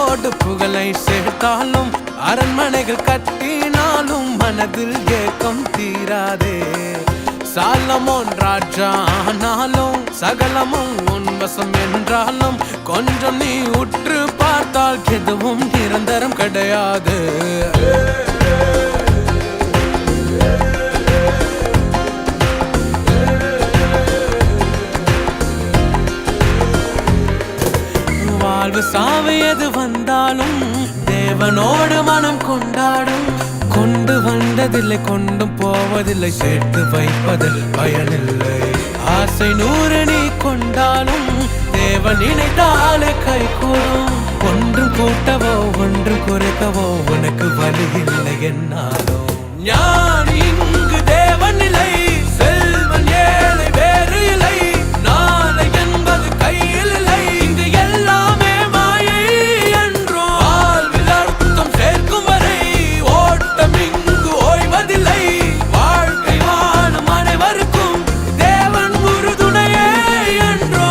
கோடி புகழை சேர்த்தாலும் அரண்மனைகள் கட்டினாலும் மனதில் ஏக்கம் தீராதே. சாலமோன் ராஜா ஆனாலும் சகலமும் உன்வசம் என்றாலும் கொஞ்சம் நீ உற்று பார்த்தால் எதுவும் நிரந்தரம் கிடையாது. வாழ்வு சாவு எது வந்தாலும் தேவனோடு மனம் கொண்டாடும். கொண்டு வந்ததில்லை கொண்டும் போவதில்லை, சேர்த்து வைப்பதில் பயனில்லை. ஆசை 100 நீ கொண்டாலும் தேவன் நினைத்தாலே கை கூடும். ஒன்றும் கூட்டவோ ஒன்றும் குறைக்கவோ உனக்கு வழி இல்லை என்னாலோ. ஞான் இங்கு தேவன் இல்லை, செல்வன் ஏழை வேறு இல்லை, நாளை என்பது கையில் இல்லை, இங்கு எல்லாமே மாயை என்றோ. வாழ்வில் அர்த்தம் சேர்க்கும் வரை ஓட்டம் இங்கு ஓய்வதில்லை. வாழ்க்கை வாழும் அனைவருக்கும் தேவன் உறுதுணையே என்றோ.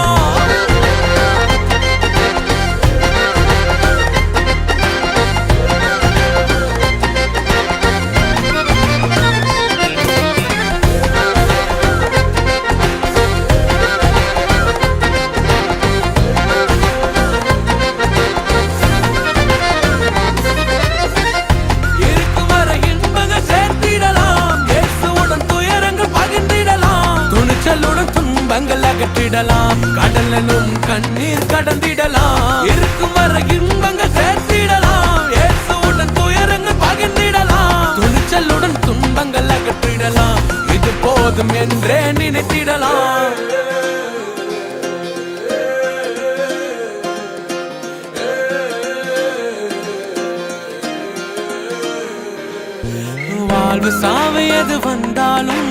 அகற்றிடலாம், கடலனும் கண்ணீர் கடந்திடலாம். இருக்கும் வரை இன்பங்கள் சேர்த்திடலாம், இயேசுவுடன் துயரங்கள் பகிர்ந்திடலாம். துணிச்சலுடன் துன்பங்கள் அகற்றிடலாம், இது போதும் என்றே நினைத்திடலாம். வாழ்வு சாவு எது வந்தாலும்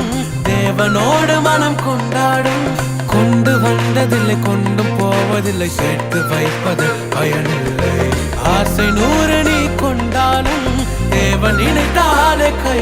தேவனோடு மனம் கொண்டாடும். கொண்டு வந்ததில்லை கொண்டும் போவதில்லை, சேர்த்து வைப்பது பயனில்லை. ஆசை 100 நீ கொண்டாலும் தேவன் நினைத்தாலே கை